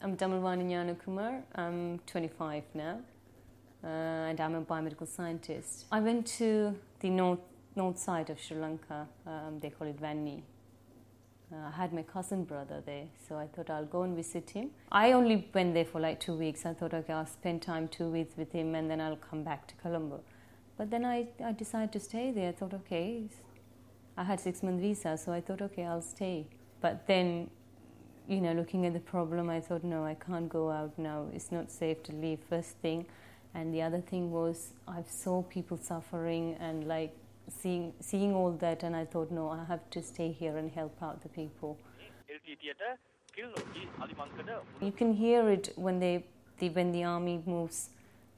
I'm Damilvany. I'm 25 now, and I'm a biomedical scientist. I went to the north side of Sri Lanka. They call it Vani. I had my cousin brother there, so I thought I'll go and visit him. I only went there for like 2 weeks. I thought, okay, I'll spend time 2 weeks with him and then I'll come back to Colombo. But then I decided to stay there. I thought, okay, I had 6-month visa, so I thought, okay, I'll stay. But then, looking at the problem, I thought, no, I can't go out now. It's not safe to leave, first thing. And the other thing was, I saw people suffering and like seeing all that, and I thought, no, I have to stay here and help out the people. You can hear it when the army moves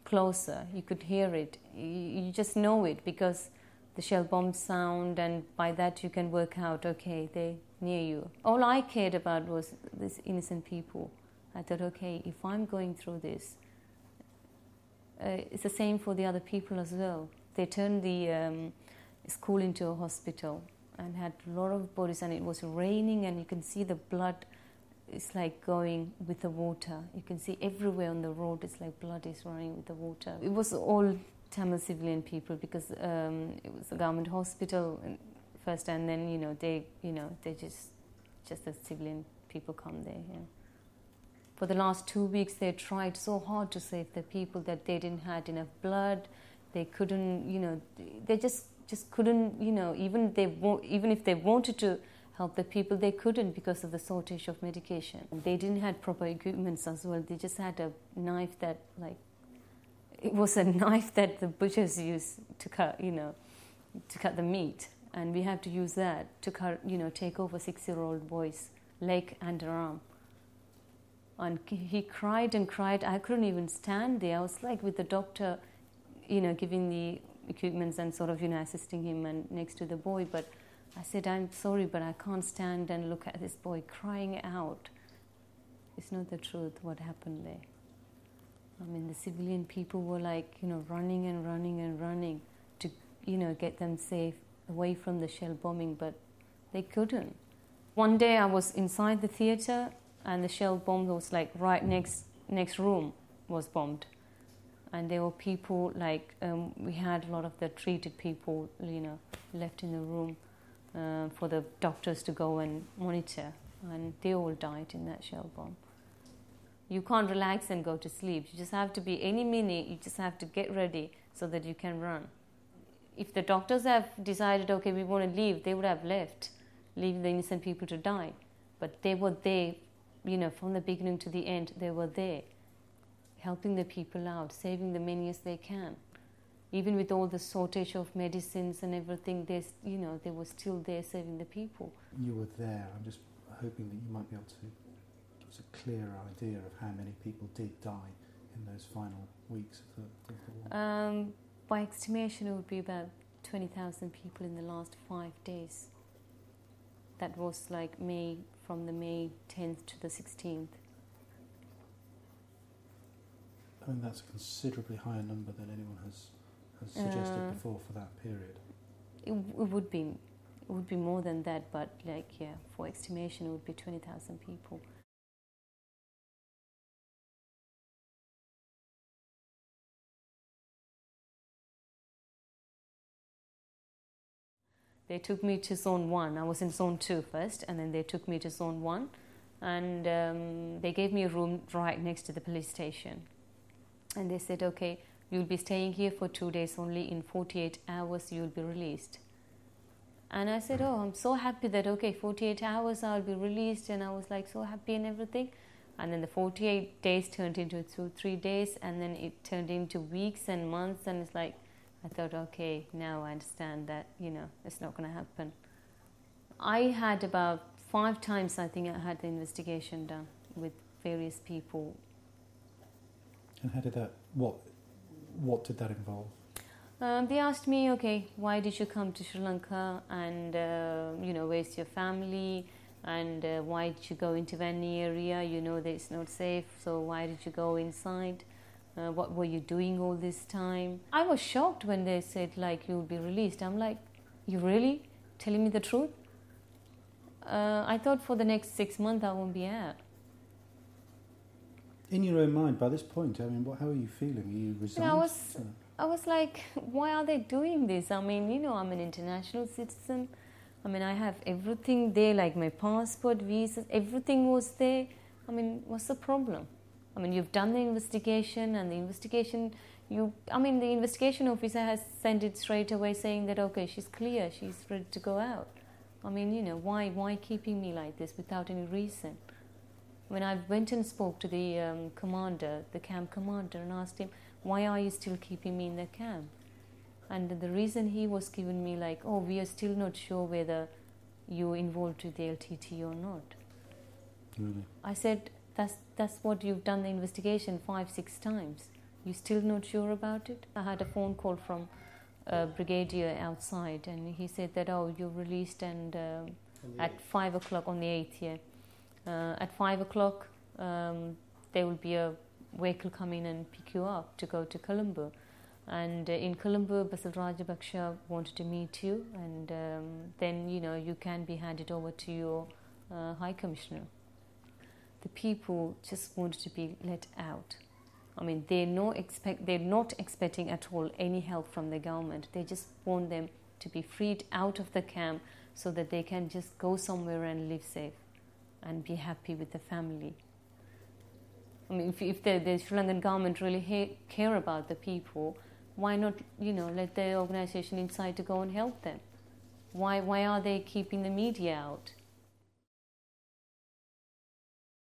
closer. You could hear it. You just know it because the shell bombs sound, and by that you can work out, okay, they're near you. All I cared about was these innocent people. I thought, okay, if I'm going through this, it's the same for the other people as well. They turned the school into a hospital and had a lot of bodies, and it was raining, and you can see the blood is like going with the water. You can see everywhere on the road, it's like blood is running with the water. It was all Tamil civilian people because it was a government hospital first, and then they just the civilian people come there. Yeah. For the last 2 weeks, they tried so hard to save the people that they didn't have enough blood. They couldn't, they just couldn't, even if they wanted to help the people, they couldn't because of the shortage of medication. They didn't have proper equipments as well. They just had a knife that, it was a knife that the butchers use to cut, to cut the meat. And we have to use that to cut, take over 6-year-old boy's leg and arm. And he cried and cried. I couldn't even stand there. I was like with the doctor, giving the equipments and sort of, assisting him and next to the boy. But I said, I'm sorry, but I can't stand and look at this boy crying out. It's not the truth what happened there. I mean, the civilian people were like, running and running and running to, get them safe away from the shell bombing, but they couldn't. One day I was inside the theatre and the shell bomb was like right next room was bombed. And there were people we had a lot of the treated people, left in the room for the doctors to go and monitor. And they all died in that shell bomb. You can't relax and go to sleep. You just have to be, any minute, you just have to get ready so that you can run. If the doctors have decided, okay, we want to leave, they would have left, leaving the innocent people to die. But they were there, from the beginning to the end, they were there, helping the people out, saving the many as they can. Even with all the shortage of medicines and everything, they were still there saving the people. You were there. I'm just hoping that you might be able to give us a clearer idea of how many people did die in those final weeks of the war. By estimation, it would be about 20,000 people in the last 5 days. That was like from the May 10th to the 16th. I mean, that's a considerably higher number than anyone has suggested before for that period. It would be more than that, but for estimation, it would be 20,000 people. They took me to Zone 1. I was in Zone 2 first, and then they took me to Zone 1. And they gave me a room right next to the police station. And they said, okay, you'll be staying here for 2 days only. In 48 hours, you'll be released. And I said, oh, I'm so happy that, okay, 48 hours I'll be released. And I was like so happy and everything. And then the 48 days turned into 2-3 days. And then it turned into weeks and months. And it's like, I thought, okay, now I understand that, it's not going to happen. I had about 5 times, I think, I had the investigation done with various people. And how did that, what did that involve? They asked me, okay, why did you come to Sri Lanka, and, where's your family, and why did you go into Vani area, that it's not safe, so why did you go inside? What were you doing all this time? I was shocked when they said, you'll be released. I'm like, you really telling me the truth? I thought for the next 6 months I won't be out. In your own mind, by this point, I mean, how are you feeling? Are you resigned? I was like, why are they doing this? I mean, you know, I'm an international citizen. I mean, I have everything there, like my passport, visas, everything was there. I mean, what's the problem? I mean, you've done the investigation, and the investigation officer has sent it straight away saying that, okay, she's clear, she's ready to go out. I mean, you know, why keeping me like this without any reason? When I went and spoke to the commander, the camp commander, and asked him, why are you still keeping me in the camp? And the reason he was giving me like, oh, we are still not sure whether you're involved with the LTT or not. Really? I said, that's what you've done the investigation 5-6 times. You still not sure about it? I had a phone call from a brigadier outside, and he said that, oh, you're released, and at 5 o'clock on the 8th, yeah. At 5 o'clock, there will be a vehicle come in and pick you up to go to Colombo. And in Colombo, Basil Rajapaksa wanted to meet you, and then, you know, you can be handed over to your High Commissioner. The people just wanted to be let out. I mean, they're not expecting at all any help from the government. They just want them to be freed out of the camp so that they can just go somewhere and live safe and be happy with the family. I mean, if the Sri Lankan government really care about the people, why not, you know, let the organisation inside to go and help them? Why are they keeping the media out?